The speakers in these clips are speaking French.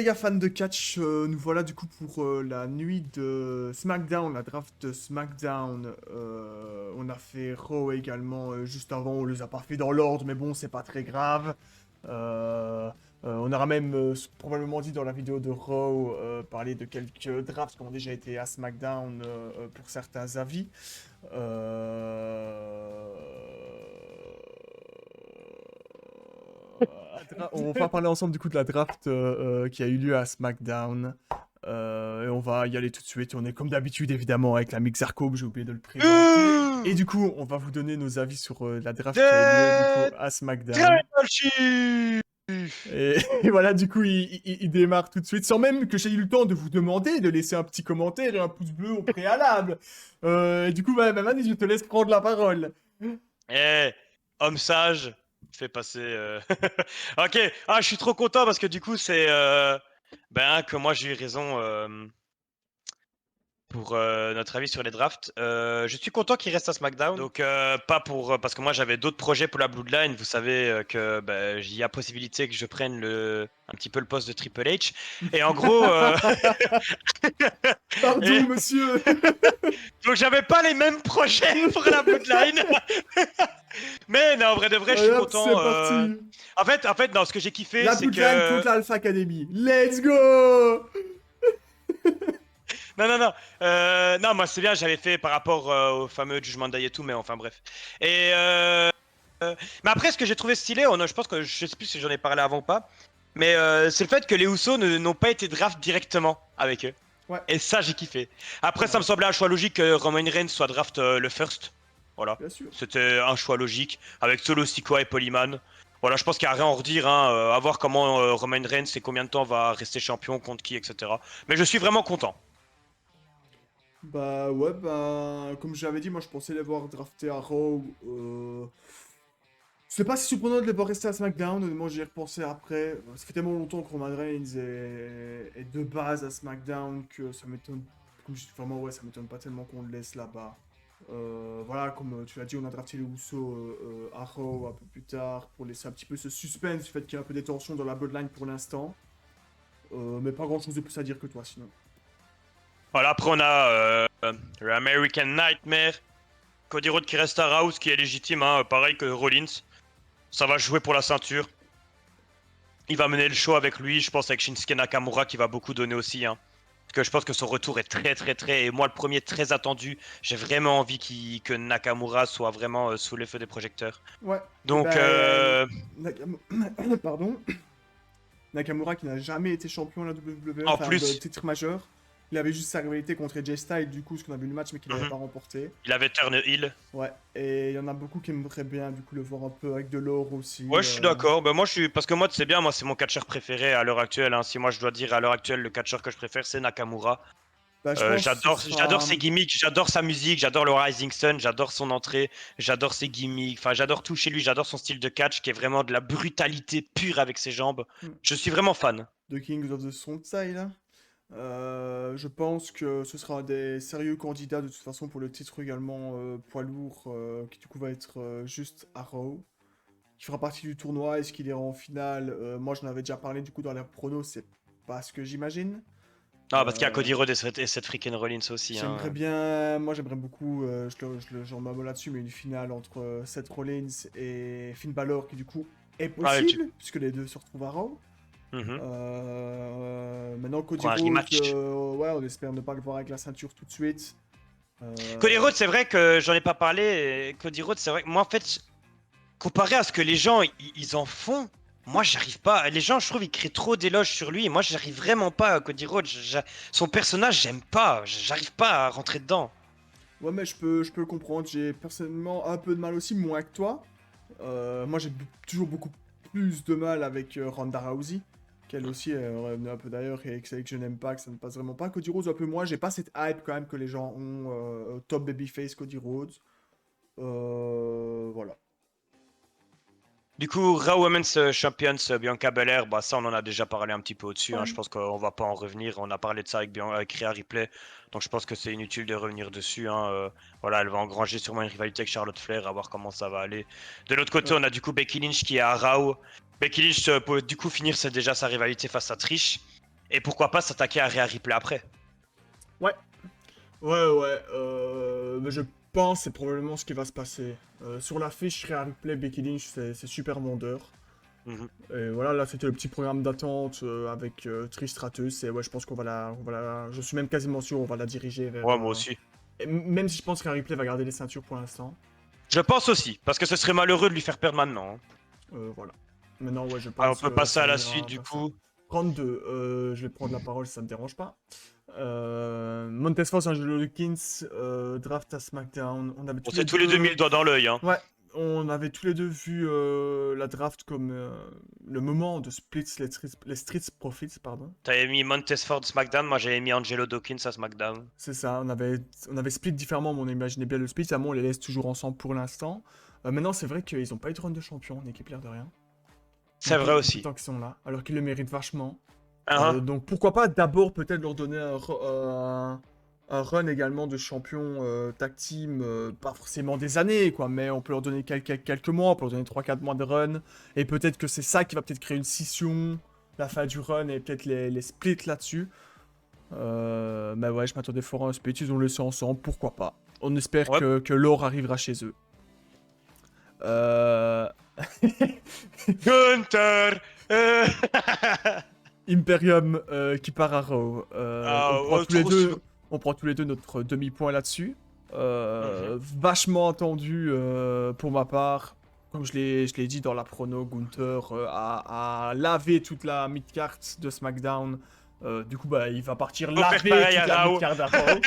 les gars fans de catch, nous voilà du coup pour la nuit de SmackDown, la draft de SmackDown. On a fait Raw également juste avant, on les a pas fait dans l'ordre, mais bon, c'est pas très grave. On aura même probablement dit dans la vidéo de Raw parler de quelques drafts qui ont déjà été à SmackDown pour certains avis. On va parler ensemble du coup de la draft qui a eu lieu à SmackDown. Et on va y aller tout de suite. On est comme d'habitude évidemment avec la Mixarco, j'ai oublié de le présenter. Et du coup, on va vous donner nos avis sur la draft qui a eu lieu du coup Des à SmackDown. Tribal Chiefs. Et, et voilà, du coup, il démarre tout de suite, sans même que j'ai eu le temps de vous demander de laisser un petit commentaire et un pouce bleu au préalable. Et du coup, Mani, je te laisse prendre la parole. Eh, homme sage, fais passer. Ok, je suis trop content parce que du coup, c'est que moi j'ai eu raison pour notre avis sur les drafts. Je suis content qu'il reste à SmackDown. Donc, pas pour. Parce que moi j'avais d'autres projets pour la Bloodline. Vous savez que il y a possibilité que je prenne un petit peu le poste de Triple H. Et en gros. Pardon, et... monsieur. Donc, j'avais pas les mêmes projets pour la Bloodline. Mais non, en vrai de vrai, je suis Allez hop, c'est content. parti. En fait, non, ce que j'ai kiffé, La c'est Bloodline que. contre l'Alpha Academy. Let's go. Non, non, non. Non, moi, c'est bien, j'avais fait par rapport au fameux Judgment Day et tout, mais enfin, bref. Et. Mais après, ce que j'ai trouvé stylé, je pense que je sais plus si j'en ai parlé avant ou pas, mais c'est le fait que les Usos n'ont pas été draft directement avec eux. Ouais, Et ça, j'ai kiffé. Après, c'est ça me vrai, semblait un choix logique que Roman Reigns soit draft le first. Voilà. bien sûr. C'était un choix logique avec Solo Sikoa et Polyman. Voilà, je pense qu'il n'y a rien à en redire. À voir comment Roman Reigns et combien de temps va rester champion, contre qui, etc. Mais je suis vraiment content. Bah ouais, bah comme j'avais dit, moi je pensais les voir draftés à Raw. C'est pas si surprenant de les voir rester à SmackDown, honnêtement j'y ai repensé après. Ça fait tellement longtemps que Roman Reigns est de base à SmackDown que ça m'étonne. Comme je dis vraiment, ouais, ça m'étonne pas tellement qu'on le laisse là-bas. Voilà, comme tu l'as dit, on a drafté les Usos à Raw un peu plus tard pour laisser un petit peu ce suspense du fait qu'il y a un peu des tensions dans la Bloodline pour l'instant. Mais pas grand chose de plus à dire que toi sinon. Voilà, après on a le American Nightmare, Cody Rhodes qui reste à Raw, ce qui est légitime, pareil que Rollins. Ça va jouer pour la ceinture. Il va mener le show avec lui, je pense avec Shinsuke Nakamura qui va beaucoup donner aussi. Parce que je pense que son retour est très très très, et moi le premier très attendu. J'ai vraiment envie que Nakamura soit vraiment sous les feux des projecteurs. Ouais, et Donc, ben. Pardon. Nakamura qui n'a jamais été champion de la WWE, en enfin de plus, titre majeur. Il avait juste sa rivalité contre AJ Styles, du coup, ce qu'on a vu le match, mais qu'il n'avait mhm, pas remporté. il avait turn heel. Ouais, et il y en a beaucoup qui aimeraient bien, du coup, le voir un peu avec de l'or aussi. Ouais, je suis d'accord. Moi, parce que moi, c'est bien. Moi, c'est mon catcheur préféré à l'heure actuelle. Si moi, je dois dire à l'heure actuelle, le catcheur que je préfère, c'est Nakamura. Bah, je pense que ce J'adore sera. ses gimmicks, j'adore sa musique, j'adore le Rising Sun, j'adore son entrée, j'adore ses gimmicks. Enfin, j'adore tout chez lui. J'adore son style de catch qui est vraiment de la brutalité pure avec ses jambes. Je suis vraiment fan. The Kings of the Strong Style, là. Je pense que ce sera des sérieux candidats de toute façon pour le titre également poids lourd, qui du coup va être juste à Raw. Qui fera partie du tournoi. Est-ce qu'il ira en finale? Moi, j'en avais déjà parlé du coup dans les pronos, c'est pas ce que j'imagine. Ah, parce qu'il y a Euh, Cody Rhodes et cette freaking Rollins aussi. J'aimerais bien, moi j'aimerais beaucoup, j'en m'abonne là-dessus, mais une finale entre Seth Rollins et Finn Balor qui du coup est Ah, possible, puisque les deux se retrouvent à Raw. Mhm. Maintenant Cody Pour un Rhodes, rematch. ouais, on espère ne pas le voir avec la ceinture tout de suite. Cody Euh, Rhodes, c'est vrai que j'en ai pas parlé. Et Cody Rhodes, c'est vrai que moi, en fait, comparé à ce que les gens ils en font, moi j'arrive pas. Les gens, je trouve, ils créent trop d'éloges sur lui. Et moi, j'arrive vraiment pas à Cody Rhodes. Son personnage, j'aime pas. J'arrive pas à rentrer dedans. Ouais, mais je peux le comprendre, j'ai personnellement un peu de mal aussi, moins que toi. Moi j'ai toujours beaucoup plus de mal avec Ronda Rousey, qu'elle aussi est revenue un peu d'ailleurs et que c'est que je n'aime pas, que ça ne passe vraiment pas. Cody Rhodes un peu moins, j'ai pas cette hype quand même que les gens ont, top babyface Cody Rhodes. Voilà. Du coup, Raw Women's Champions Bianca Belair, bah ça on en a déjà parlé un petit peu au-dessus. Ouais. Je pense qu'on va pas en revenir. On a parlé de ça avec Rhea Ripley, donc je pense que c'est inutile de revenir dessus. Voilà, elle va engranger sûrement une rivalité avec Charlotte Flair, à voir comment ça va aller. De l'autre côté, Ouais. on a du coup Becky Lynch qui est à Raw. Becky Lynch peut du coup finir déjà sa rivalité face à Trish. Et pourquoi pas s'attaquer à Rhea Ripley après. Ouais, mais je pense que c'est probablement ce qui va se passer. Sur l'affiche, Rhea Ripley, Becky Lynch, c'est super vendeur. Mhm. Et voilà, là c'était le petit programme d'attente avec Trish Stratus. Et ouais, je pense je suis même quasiment sûr, on va la diriger vers. Ouais, moi aussi. Et même si je pense qu'un replay va garder les ceintures pour l'instant. Je pense aussi, parce que ce serait malheureux de lui faire perdre maintenant, hein. Voilà. Maintenant, ouais, je Ah, on pense peut que passer ça à la ira suite du vers ça. coup. 32, je vais prendre la parole si ça ne me dérange pas. Montez Ford, Angelo Dawkins, draft à SmackDown. On avait On tous s'est les tous les deux mis deux. le doigt dans l'œil, hein. Ouais, on avait tous les deux vu la draft comme le moment de split les Street Profits, pardon. T'avais mis Montez Ford SmackDown, moi j'avais mis Angelo Dawkins à SmackDown. C'est ça, on avait split différemment, mais on imaginait bien le split. À moi, on les laisse toujours ensemble pour l'instant. Maintenant, c'est vrai qu'ils n'ont pas eu de run de champion en équipe, l'air de rien. C'est vrai Depuis le aussi. temps qu'ils sont là, alors qu'ils le méritent vachement. Hein, Donc pourquoi pas d'abord peut-être leur donner un run également de champion tag team, pas forcément des années quoi, mais on peut leur donner quelques mois, on peut leur donner 3-4 mois de run, et peut-être que c'est ça qui va peut-être créer une scission, la fin du run et peut-être les splits là-dessus. Mais ouais, je m'attendais fort à un split, ils ont laissé ensemble, pourquoi pas. On espère ouais. que l'or arrivera chez eux. Euh... Gunther Imperium qui part à Raw. Ah, oh, trop sûr. On prend tous les deux notre demi-point là-dessus. Mhm. Vachement attendu pour ma part. Comme je l'ai dit dans la prono, Gunther a lavé toute la mid-card de SmackDown. Du coup, bah, il va partir Faut faire laver pareil toute à la Raw. mid-card à Raw.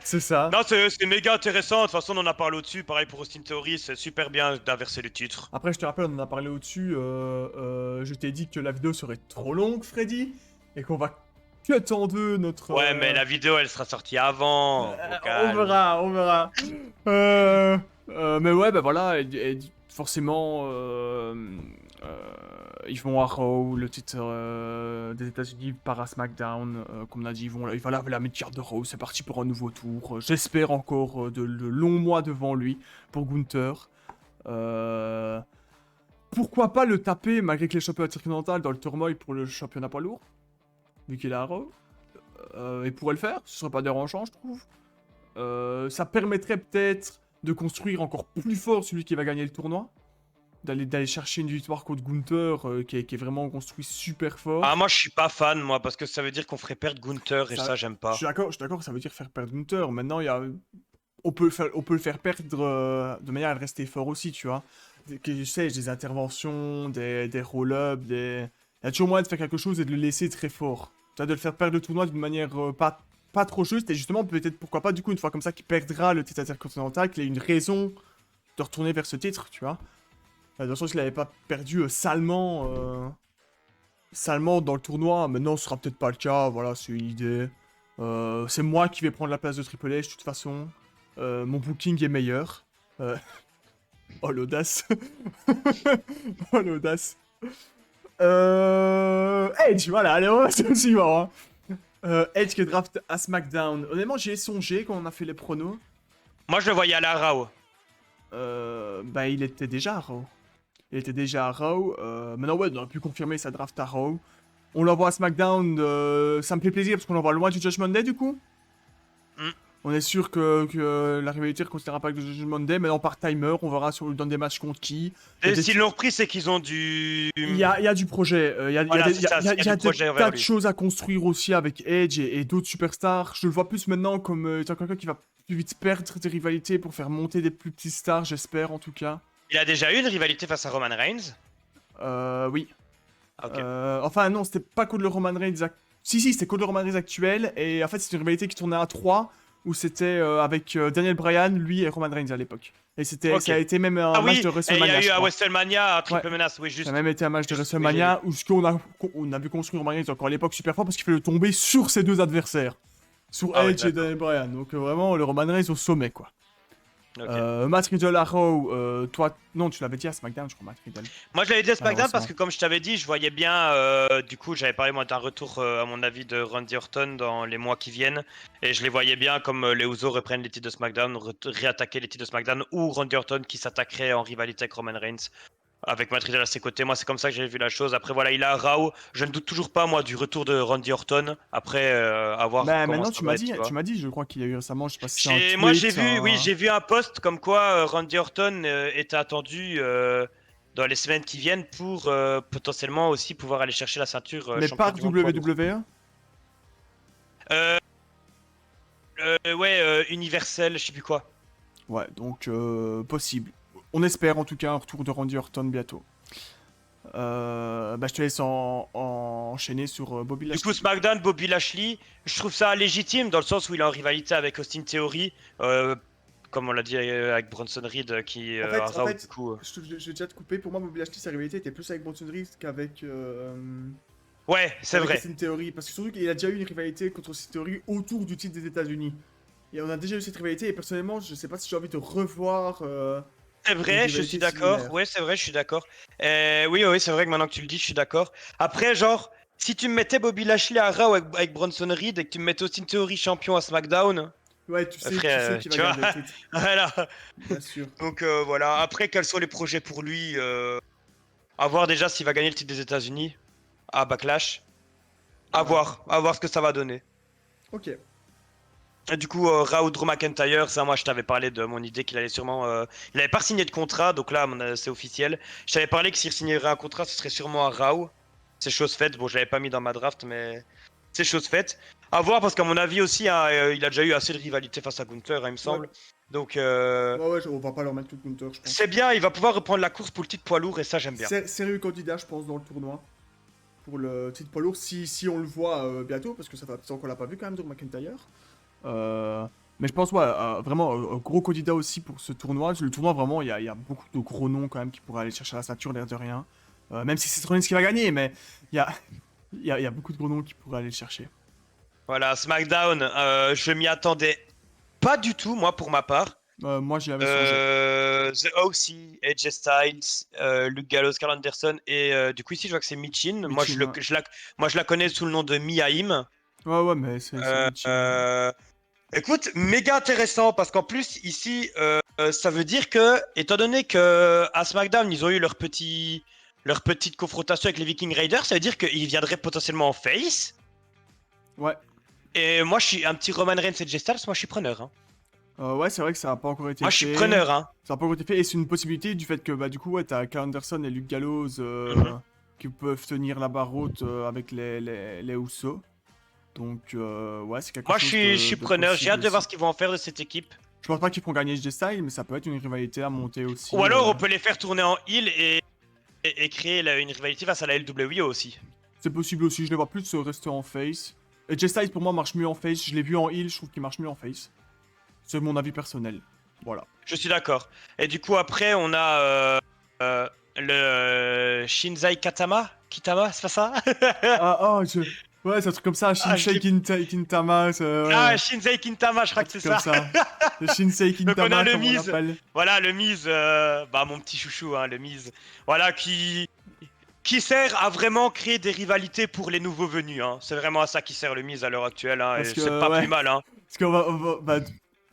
C'est ça. Non, c'est méga intéressant. De toute façon, on en a parlé au-dessus. Pareil pour Austin Theory, c'est super bien d'inverser le titre. Après, je te rappelle, on en a parlé au-dessus. Je t'ai dit que la vidéo serait trop longue, Freddy. Et qu'on va cut en deux notre. Ouais, mais la vidéo, elle sera sortie avant. Au On calme. verra, on verra. Euh, mais ouais, bah voilà, et forcément, ils vont à Raw, le titre des États-Unis part à SmackDown, comme on a dit, il va laver la mid-card de Raw, c'est parti pour un nouveau tour. J'espère encore de longs mois devant lui pour Gunther. Euh, Pourquoi pas le taper malgré que les championnats intercontinental dans le turmoil pour le championnat poids lourd, vu qu'il est à Raw. Il pourrait le faire, ce serait pas dérangeant, je trouve. Ça permettrait peut-être de construire encore plus fort celui qui va gagner le tournoi. D'aller chercher une victoire contre Gunther qui est vraiment construit super fort. Ah, moi, je suis pas fan, moi, parce que ça veut dire qu'on ferait perdre Gunther et ça, j'aime Je pas. suis d'accord que ça veut dire faire perdre Gunther. Maintenant, on peut le faire perdre de manière à le rester fort aussi, tu vois. Je sais, des interventions, des roll-ups, il y a toujours moyen de faire quelque chose et de le laisser très fort. Tu vois, de le faire perdre le tournoi d'une manière pas trop juste. Et justement, peut-être, pourquoi pas, du coup, une fois comme ça, qu'il perdra le titre intercontinental, qu'il ait une raison de retourner vers ce titre, tu vois. Dans le sens qu'il n'avait pas perdu salement dans le tournoi. Maintenant, ce sera peut-être pas le cas. Voilà, c'est une idée. C'est moi qui vais prendre la place de Triple H, de toute façon. Mon booking est meilleur. Euh, Oh l'audace. Oh l'audace. Edge, voilà, allez, on va sur le suivant. Hein. Edge qui est draft à SmackDown. Honnêtement, j'y ai songé quand on a fait les pronos. Moi, je le voyais à la Raw. Bah, il était déjà à Raw. Il était déjà à Raw. Maintenant, ouais, on aurait pu confirmer sa draft à Raw. On l'envoie à SmackDown. Ça me fait plaisir parce qu'on l'envoie loin du Judgment Day, du coup. Mm. On est sûr que la rivalité ne considérera pas que le Judgment Day. Maintenant, par timer, on verra dans des matchs contre qui. Et s'ils l'ont repris, c'est qu'ils ont du. Il y a du projet. Voilà, c'est ça, il y a du projet des envers tas de lui. choses à construire aussi avec Edge et d'autres superstars. Je le vois plus maintenant comme étant quelqu'un qui va plus vite perdre des rivalités pour faire monter des plus petits stars, j'espère en tout cas. Il a déjà eu une rivalité face à Roman Reigns. Oui. Ah, ok. Enfin, non, c'était pas contre le Roman Reigns. Si, c'était contre le Roman Reigns actuel. Et en fait, c'était une rivalité qui tournait à 3 où c'était avec Daniel Bryan, lui et Roman Reigns à l'époque. Et Ok. ça a été même un Ah match oui, de et il y WrestleMania. a eu je à crois. WrestleMania, à Triple Menace, oui, juste. Ça a même été un match de Juste, WrestleMania où ce on a vu construire Roman Reigns encore à l'époque super fort parce qu'il fait le tomber sur ses deux adversaires. Sur Ah ouais, Edge et d'accord. Daniel Bryan. Donc vraiment, le Roman Reigns au sommet, quoi. Ok. Matt Riddle à Raw, toi... Non, tu l'avais dit à SmackDown, je crois, Matt Riddle. Moi, je l'avais dit à SmackDown parce Malheureusement. que, comme je t'avais dit, je voyais bien. Du coup, j'avais parlé moi d'un retour, à mon avis, de Randy Orton dans les mois qui viennent. Et je les voyais bien comme les Usos reprennent les titres de SmackDown, réattaquer les titres de SmackDown, ou Randy Orton qui s'attaquerait en rivalité avec Roman Reigns. avec Matt Riddle à ses côtés. Moi, c'est comme ça que j'ai vu la chose. Après, voilà, il a Raw. Je ne doute toujours pas, moi, du retour de Randy Orton. Après, à voir Bah comment maintenant ça va être, tu tu vois. m'as dit, je crois qu'il y a eu récemment, je sais pas si c'est un Moi, j'ai tweet, vu, oui, j'ai vu un post comme quoi Randy Orton était attendu dans les semaines qui viennent pour potentiellement aussi pouvoir aller chercher la ceinture mais champion par du monde poids lourd. WWE. Euh, ouais, universel, je sais plus quoi. Ouais, donc possible. On espère en tout cas un retour de Randy Orton bientôt. Bah je te laisse enchaîner sur Bobby Du coup, Lashley du coup. SmackDown, Bobby Lashley, je trouve ça légitime dans le sens où il est en rivalité avec Austin Theory, comme on l'a dit avec Bronson Reed qui a En Raw du fait, coup. je vais déjà te couper. Pour moi, Bobby Lashley, sa rivalité était plus avec Bronson Reed Ouais, c'est qu'avec vrai. Austin Theory. Parce que surtout qu'il a déjà eu une rivalité contre Austin Theory autour du titre des États-Unis. Et on a déjà eu cette rivalité. Et personnellement, je sais pas si j'ai envie de revoir C'est une vrai, je suis rivalité d'accord. similaire. Ouais, c'est vrai, je suis d'accord. Oui, oui, c'est vrai que maintenant que tu le dis, je suis d'accord. Après, genre, si tu me mettais Bobby Lashley à Raw avec Bronson Reed et que tu me mettais Austin Theory champion à SmackDown, Ouais, tu sais frère, qui va tu vois, garder le titre. voilà. Bien sûr. Donc voilà. Après, quels sont les projets pour lui à voir déjà s'il va gagner le titre des États-Unis à Backlash. Ouais. À voir ce que ça va donner. Ok. Et du coup, Raw Drew McIntyre, ça, moi, je t'avais parlé de mon idée qu'il allait sûrement. Il avait pas signé de contrat, donc là, c'est officiel. Je t'avais parlé que s'il signerait un contrat, ce serait sûrement à Raw. C'est chose faite. Bon, je l'avais pas mis dans ma draft, mais c'est chose faite. À voir, parce qu'à mon avis aussi, hein, il a déjà eu assez de rivalité face à Gunther, hein, il me Ouais. semble. Donc, Ouais, ouais, on va pas leur mettre tout Counter, je c'est pense. bien, il va pouvoir reprendre la course pour le titre poids lourd, et ça, j'aime bien. Sérieux candidat, je pense, dans le tournoi. Pour le titre poids lourd, si on le voit bientôt, parce que ça fait longtemps qu'on l'a pas vu quand même, Drew McIntyre. Mais je pense, ouais, vraiment, gros candidat aussi pour ce tournoi. Le tournoi, vraiment, il y a beaucoup de gros noms quand même qui pourraient aller chercher la ceinture, l'air de rien. Même si c'est Rollins qui va gagner, mais il y a, il y a beaucoup de gros noms qui pourraient aller le chercher. Voilà, SmackDown, je m'y attendais pas du tout, moi, pour ma part. Moi, j'y avais songé. The OC, AJ Styles, Luke Gallows, Carl Anderson et du coup ici je vois que c'est Michin. Michin, ouais. Moi je la connais sous le nom de Miaim. Ouais, ouais, mais c'est Euh, Michin. euh, Écoute, méga intéressant parce qu'en plus ici ça veut dire que étant donné que à SmackDown ils ont eu leur petite confrontation avec les Viking Raiders, ça veut dire qu'ils viendraient potentiellement en face. Ouais. Et moi je suis un petit Roman Reigns et AJ Styles, moi je suis preneur. Hein. Ouais, c'est vrai que ça n'a pas encore été Moi je suis fait. preneur. Hein. Ça n'a pas encore été fait. Et c'est une possibilité du fait que, bah, du coup, ouais, t'as Carl Anderson et Luke Gallows Mhm. qui peuvent tenir la barre haute avec les Usos. Donc, ouais, c'est quelque Moi chose je suis de preneur. J'ai possible hâte de voir aussi. ce qu'ils vont en faire de cette équipe. Je pense pas qu'ils pourront gagner AJ Styles, mais ça peut être une rivalité à monter Ou aussi. alors on peut les faire tourner en heel et créer une rivalité face à la LWO aussi. C'est possible aussi, je les vois plus rester en face. AJ Styles, pour moi, marche mieux en face. Je l'ai vu en heel, je trouve qu'il marche mieux en face. C'est mon avis personnel. Voilà. Je suis d'accord. Et du coup après on a le Shinzai Kitama, c'est pas ça? Ah, oh, ouais, c'est un truc comme ça, Ah, Shinsei Kintama, Ah, ouais, Shinzai Kintama, je un crois que c'est truc comme ça. ça. Le Shinsei Donc on a Kintama, le comme on Miz. l'appelle. Voilà, le Miz, bah mon petit chouchou, hein, le Miz. Voilà, qui sert à vraiment créer des rivalités pour les nouveaux venus. Hein. C'est vraiment à ça qui sert le Miz à l'heure actuelle. Hein, Parce et c'est que, pas ouais, plus mal. Hein. parce bah,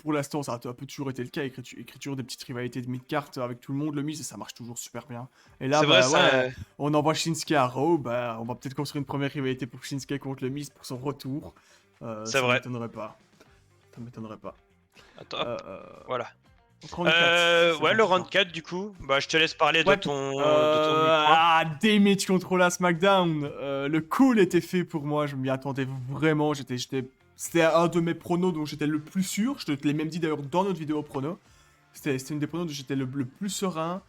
pour l'instant, ça a un peu toujours été le cas, écriture des petites rivalités de mid-card avec tout le monde, le Miz, et ça marche toujours super bien. Et là, C'est vrai, bah ça. ouais, on envoie Shinsuke à Raw, bah on va peut-être construire une première rivalité pour Shinsuke contre le Miz pour son retour. C'est Ça vrai. m'étonnerait pas. Ça m'étonnerait pas. Attends, Euh, hop, euh, voilà. Round 4, c'est Ouais, le rendu round quoi? 4 du coup. Bah, je te laisse parler Ouais, de ton mi-point. Damage Control à SmackDown. Le call était fait pour moi, je m'y attendais vraiment. C'était un de mes pronos dont j'étais le plus sûr. Je te l'ai même dit d'ailleurs dans notre vidéo prono. C'était une des pronos dont j'étais le plus serein.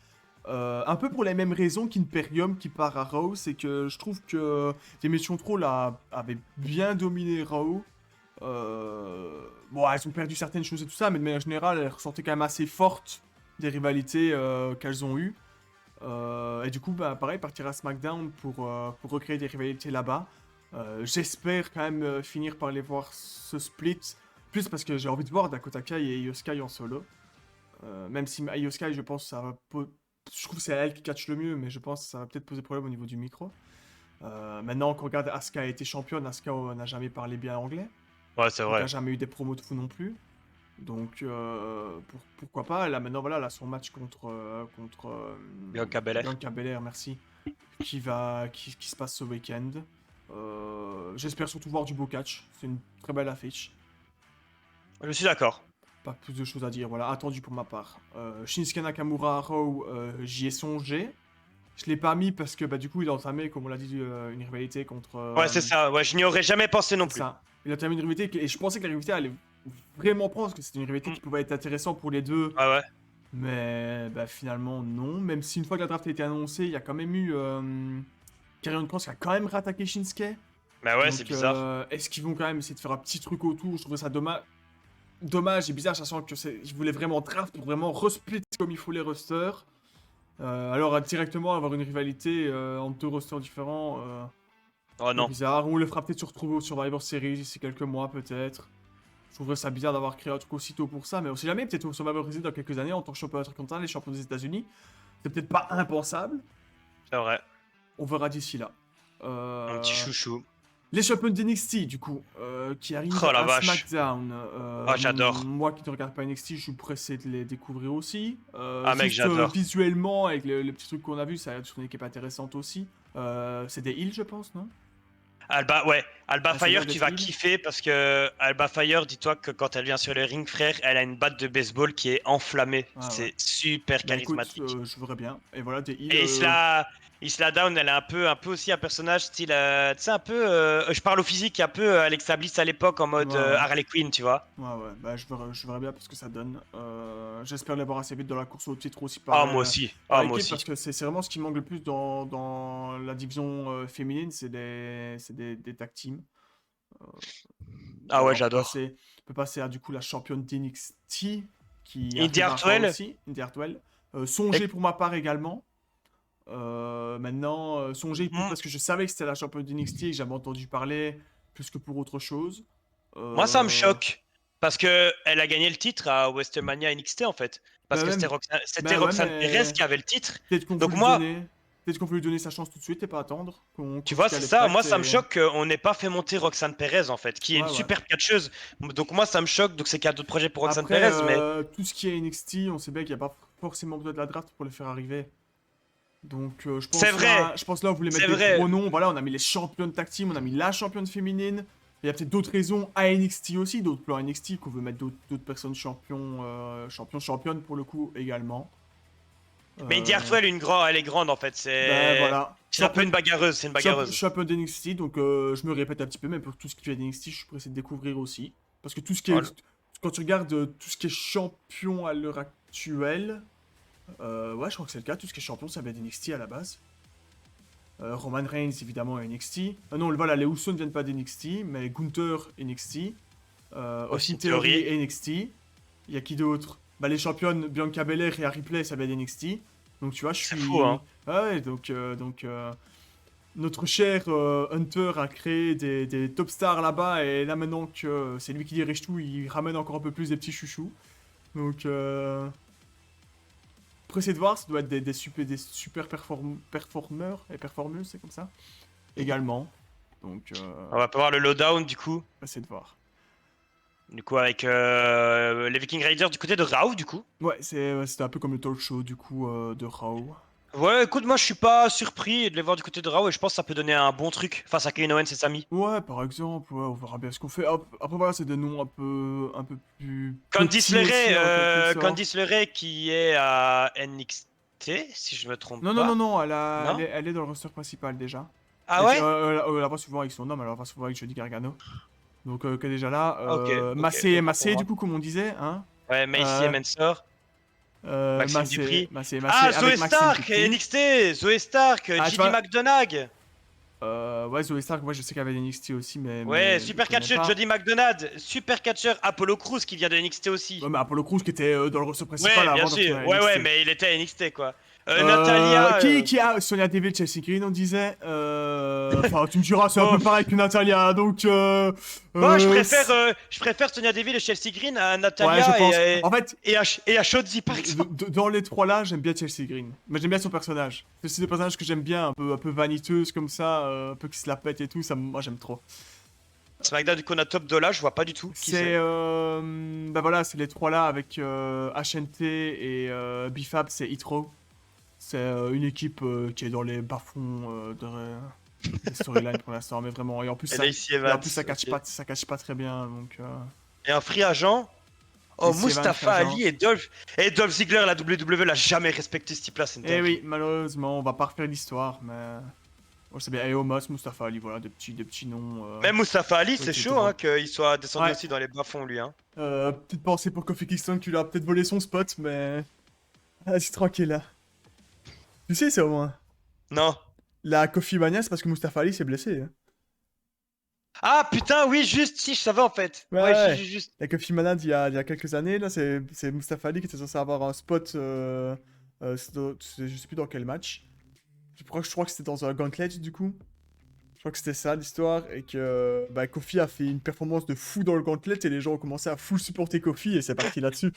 Un peu pour les mêmes raisons qu'Imperium qui part à Raw, c'est que je trouve que Damage Control avait bien dominé Raw. Bon, elles ont perdu certaines choses et tout ça, mais de manière générale, elles ressortaient quand même assez fortes des rivalités qu'elles ont eues. Et du coup, bah, pareil, partir à SmackDown pour recréer des rivalités là-bas. J'espère quand même finir par les voir se split. Plus parce que j'ai envie de voir Dakota Kai et Io Sky en solo. Même si Io Sky, je pense, je trouve que c'est elle qui catch le mieux, mais je pense que ça va peut-être poser problème au niveau du micro. Maintenant qu'on regarde Asuka a été championne, Asuka n'a jamais parlé bien anglais. Ouais, c'est Donc vrai. a jamais eu des promos de fou non plus. Donc, pourquoi pas. Là, maintenant, voilà, elle a son match contre Bianca Belair. Bianca Belair, merci, qui se passe ce week-end. J'espère surtout voir du beau catch. C'est une très belle affiche. Je suis d'accord. Pas plus de choses à dire, voilà, attendu pour ma part. Shinsuke Nakamura à Raw, j'y ai songé. Je l'ai pas mis parce que bah, du coup il a entamé, comme on l'a dit, une rivalité contre... Ouais, c'est ça. Ouais, je n'y aurais jamais pensé non c'est plus. ça. Il a entamé une rivalité et je pensais que la rivalité allait vraiment prendre parce que c'était une rivalité qui pouvait être intéressante pour les deux. Ouais, ouais. Mais bah, finalement non, même si une fois que la draft a été annoncée, il y a quand même eu Karrion Cross qui a quand même rattaqué Shinsuke. Bah ouais, Donc, c'est bizarre. est-ce qu'ils vont quand même essayer de faire un petit truc autour? Je trouverais ça dommage et bizarre, sachant que je voulais vraiment draft pour vraiment resplit comme il faut les rosters. Alors directement avoir une rivalité entre deux rosters différents, Oh c'est non. bizarre. On le fera peut-être se retrouver au Survivor Series d'ici quelques mois peut-être. Je trouverais ça bizarre d'avoir créé un truc aussitôt pour ça, mais on sait jamais, peut-être au Survivor Series dans quelques années en tant que champion intercontinental, les champions des États-Unis. C'est peut-être pas impensable. C'est vrai. On verra d'ici là. Mon petit chouchou. Les champions d'NXT, du coup, qui arrivent Oh la à vache. SmackDown. Ah, j'adore. Moi qui ne regarde pas NXT, je suis pressé de les découvrir aussi. Ah, mec, j'adore. Visuellement, avec le petit truc qu'on a vu, ça a l'air d'être une équipe intéressante aussi. C'est des heels, je pense, non? Ouais, Alba Ah, c'est Fire, bien tu vas d'être heal. kiffer parce que Alba Fire, dis-toi que quand elle vient sur le ring, frère, elle a une batte de baseball qui est enflammée. Ah ouais. C'est super Bah écoute, charismatique. je verrais bien. Et voilà, des heels. Et Isla Dawn, elle est un peu aussi un personnage style, tu sais, un peu, je parle au physique, un peu Alexa Bliss à l'époque en mode Ouais, ouais. Harley Quinn, tu vois. Ouais, ouais. Bah je verrais bien parce que ça donne. J'espère les voir assez vite dans la course au titre aussi Ah, moi aussi. par Ah, moi l'équipe parce aussi. que c'est vraiment ce qui manque le plus dans la division féminine, c'est des tag teams. Ah ouais, Voilà, j'adore. on peut passer à du coup la championne d'NXT qui Indy arrive à Raw Hartwell, aussi, Indy Hartwell. Songez et- pour ma part également. Maintenant, Songez plus hmm, parce que je savais que c'était la championne d'NXT et que j'avais entendu parler plus que pour autre chose. moi ça me Euh, choque parce que elle a gagné le titre à WrestleMania NXT en fait, parce bah que même, c'était bah ouais, Roxanne Perez mais qui avait le titre. peut-être qu'on veut Donc lui moi, donner, peut-être qu'on veut lui donner sa chance tout de suite et pas attendre tu qu'on vois, se c'est cale les ça. Moi, pactes ça me et choque qu'on n'ait pas fait monter Roxane Perez, en fait, qui est une ouais, ouais. super catcheuse. Donc, moi, ça me choque. Donc, c'est qu'il y a d'autres projets pour Roxane Après, Perez, mais tout ce qui est NXT, on sait bien qu'il n'y a pas forcément besoin de la draft pour les faire arriver. Donc c'est vrai. je pense là on voulait mettre C'est des vrai. gros noms. Voilà, on a mis les championnes tag team, on a mis la championne féminine. Il y a peut-être d'autres raisons à NXT aussi, d'autres plans NXT qu'on veut mettre d'autres personnes championnes pour le coup également. Mais Indy Euh, Hartwell, elle est grande, en fait. ben voilà, C'est un peu une bagarreuse. C'est une bagarreuse. champion d'NXT, donc je me répète un petit peu, mais pour tout ce qui est NXT, je suis pressé de découvrir aussi. Parce que tout ce qui Oh, est, quand tu regardes tout ce qui est champion à l'heure actuelle, ouais, je crois que c'est le cas, tout ce qui est champion, ça vient d'NXT à la base. Roman Reigns, évidemment, à NXT. Non, voilà, les Usos ne viennent pas d'NXT, mais Gunther, NXT. Austin Austin Theory, Theory. NXT. Il y a qui d'autre? Bah, les championnes Bianca Belair et Harry Play, ça vient d'NXT. Donc, tu vois, je C'est fou, hein. suis... Ah ouais, notre cher Hunter a créé des top stars là-bas, et là, maintenant que c'est lui qui dirige tout, il ramène encore un peu plus des petits chouchous. Donc, pressé de voir, ça doit être des super performeurs et performeuses, c'est comme ça également. Donc, On va pas voir le lowdown, du coup. assez de voir. Du coup, avec les Viking Raiders du côté de Raw, du coup. Ouais, c'était un peu comme le talk show du coup de Raw. Ouais, écoute, moi, je suis pas surpris de les voir du côté de Raw et je pense que ça peut donner un bon truc face à Kevin Owens et Sami. Ouais, par exemple, ouais, on verra bien ce qu'on fait. Après, voilà, c'est des noms un peu plus Candice petits aussi, LeRae, en quelque sorte. Candice LeRae qui est à NXT, si je me trompe Non, non, non, pas. non, Non? elle est dans le roster principal déjà. Ah ouais? Elle va souvent avec son nom, elle va souvent avec Johnny Gargano. Donc, qu'elle est déjà là. Ok, ok, autant pour Massé, moi. du coup, comme on disait, hein. Ouais, Macy Euh, Emansor, Maxime Dupri. Ah, Zoé Avec Maxime Stark, Dupri. NXT, Zoé Stark, Ah, tu JD vois, McDonagh. ouais, Zoe Stark, moi je sais qu'elle avait NXT aussi, Ouais, mais je super connais catcheur, pas. Jody McDonagh, super catcheur, Apollo Crews qui vient de NXT aussi. Ouais, mais Apollo Crews qui était dans le roster principal Ouais, bien avant de retourner sûr, à ouais, ouais, NXT. mais il était à NXT quoi. Natalia, Qui a Sonia Deville, Chelsea Green, on disait. Enfin, tu me diras, c'est un peu oh, pareil que Natalia, donc. moi, C'est- je préfère Sonia Deville et Chelsea Green à ouais, je Natalia pense. En fait, et à Shotzi, par exemple. dans les trois là, j'aime bien Chelsea Green. Mais j'aime bien son personnage. C'est des personnages que j'aime bien, un peu vaniteuse comme ça, un peu qui se la pète et tout. Ça, moi, j'aime trop. SmackDown, du coup, on a Top Dollar, je vois pas du tout qui C'est c'est. bah voilà, c'est les trois là avec HNT et Bifab, c'est Hitro. C'est une équipe qui est dans les bas-fonds des storylines pour l'instant, mais vraiment. Et en plus Et ça, Lacey et en Evans, plus ok. ça cache pas très bien, donc. Et un free agent. Oh, Lacey Evans, frère Mustafa Jean. Ali et Dolph. Et Dolph Ziggler, la WWE l'a jamais respecté ce type-là, c'est une Eh oui, dinguerie. malheureusement, on va pas refaire l'histoire, mais. Oh, c'est bien. Et Omos, Mustafa Ali, voilà, des petits noms. Même Mustafa Ali, Ouais, c'est qui étaient chaud hein, drôles. qu'il soit descendu Ouais. aussi dans les bas-fonds, lui. Hein. Petite pensée pour Kofi Kingston qui lui a peut-être volé son spot, mais. Vas-y, tranquille là. Tu sais, c'est au moins. Non. La Kofi Mania, c'est parce que Mustafa Ali s'est blessé, hein. Ah putain, oui, juste, si, je savais en fait. Ouais, Ouais, ouais. juste. La Kofi Mania il y a quelques années, là, c'est Mustafa Ali qui était censé avoir un spot. Je sais plus dans quel match. Je crois que c'était dans un gauntlet du coup. Je crois que c'était ça l'histoire. Et que bah, Kofi a fait une performance de fou dans le gauntlet et les gens ont commencé à full supporter Kofi et c'est parti là-dessus.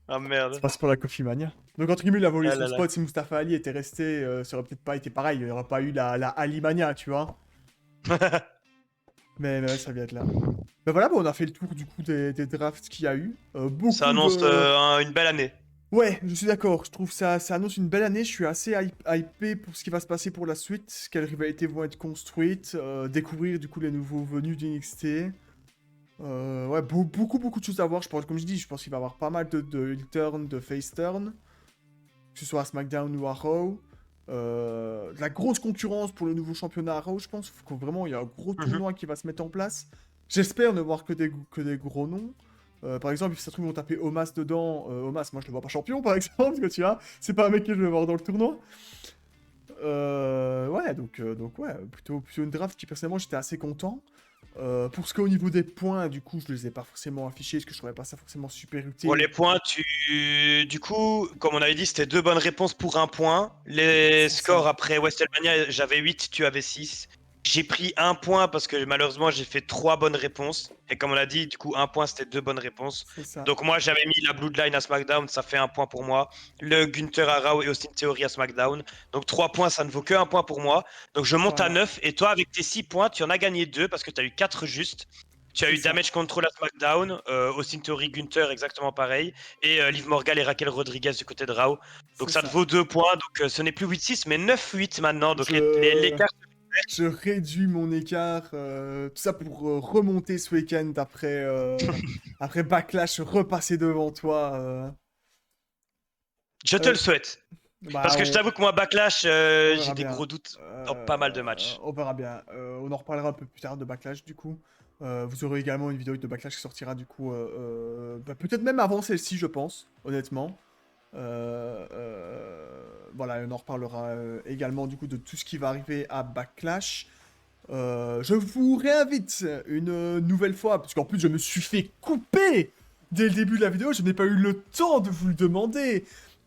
Ah C'est merde. parti pour la Kofi Mania. Donc entre guillemets, il a volé Ah son là là. spot. Si Mustafa Ali était resté, ça aurait peut-être pas été pareil. Il n'y aurait pas eu la Ali Mania, tu vois. Mais ouais, ça vient de là. Ben voilà, bon, on a fait le tour du coup des drafts qu'il y a eu. Ça Beaucoup annonce de. une belle année. Ouais, je suis d'accord. Je trouve ça annonce une belle année. Je suis assez hypé pour ce qui va se passer pour la suite. Quelles rivalités vont être construites. Découvrir du coup les nouveaux venus d'NXT. Ouais, beaucoup de choses à voir. Je pense, comme je dis, je pense qu'il va y avoir pas mal de heel turn, de face turn. Que ce soit à SmackDown ou à Raw. De la grosse concurrence pour le nouveau championnat à Raw, je pense. Faut vraiment, il y a un gros Mhm. tournoi qui va se mettre en place. J'espère ne voir que des gros noms. Par exemple, si ça se trouve, ils vont taper Omas dedans. Omas, moi je le vois pas champion par exemple, parce que tu vois, c'est pas un mec que je vais voir dans le tournoi. Ouais, donc ouais, plutôt une draft qui personnellement j'étais assez content. Pour ce qu'au niveau des points, du coup, je les ai pas forcément affichés, parce que je trouvais pas ça forcément super Pour les utile. points, du coup, comme on avait dit, c'était 2 bonnes réponses pour 1 point. Les C'est scores ça. après WrestleMania, j'avais 8, tu avais 6. J'ai pris 1 point parce que malheureusement, j'ai fait 3 bonnes réponses. Et comme on l'a dit, du coup, 1 point, c'était 2 bonnes réponses. C'est ça. Donc moi, j'avais mis la Bloodline à SmackDown, ça fait 1 point pour moi. Le Gunther à Raw et Austin Theory à SmackDown. Donc 3 points, ça ne vaut que 1 point pour moi. Donc je monte à Voilà. 9. Et toi, avec tes 6 points, tu en as gagné 2 parce que tu as eu 4 justes. Tu as C'est eu ça. Damage Control à SmackDown, Austin Theory, Gunther exactement pareil, et Liv Morgan et Raquel Rodriguez du côté de Raw. Donc C'est ça te ça. vaut 2 points, donc ce n'est plus 8-6 mais 9-8 maintenant, donc Je... l'écart. Je réduis mon écart. Tout ça pour remonter ce week-end après Backlash, repasser devant toi. Je te Euh, le souhaite. Parce Bah, que je t'avoue que moi, Backlash, on j'ai verra des bien. gros doutes dans pas mal de matchs. On verra bien. On en reparlera un peu plus tard de Backlash, du coup. Vous aurez également une vidéo de Backlash qui sortira, du coup, bah, peut-être même avant celle-ci, je pense, honnêtement. Voilà, on en reparlera également, du coup, de tout ce qui va arriver à Backlash. Je vous réinvite une nouvelle fois, parce qu'en plus je me suis fait couper dès le début de la vidéo, je n'ai pas eu le temps de vous le demander,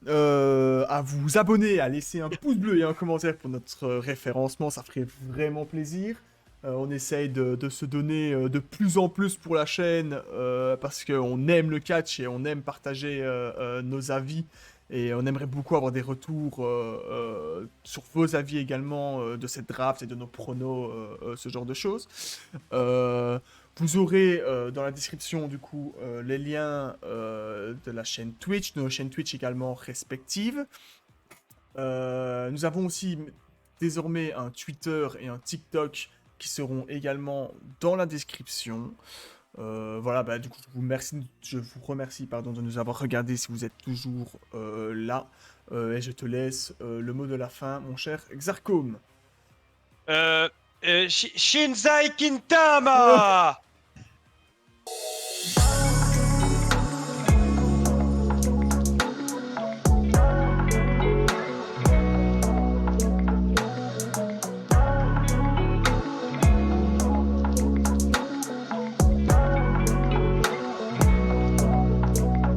à vous abonner, à laisser un pouce bleu et un commentaire pour notre référencement, ça ferait vraiment plaisir. On essaye de se donner de plus en plus pour la chaîne, parce qu'on aime le catch et on aime partager nos avis. Et on aimerait beaucoup avoir des retours sur vos avis également de cette draft et de nos pronos, ce genre de choses. Euh, Vous aurez dans la description du coup les liens de la chaîne Twitch, de nos chaînes Twitch également respectives. Nous avons aussi désormais un Twitter et un TikTok qui seront également dans la description. Voilà, bah, du coup, je vous remercie pardon, de nous avoir regardé si vous êtes toujours là. Et je te laisse le mot de la fin, mon cher Xarcom. Shinzai Kintama!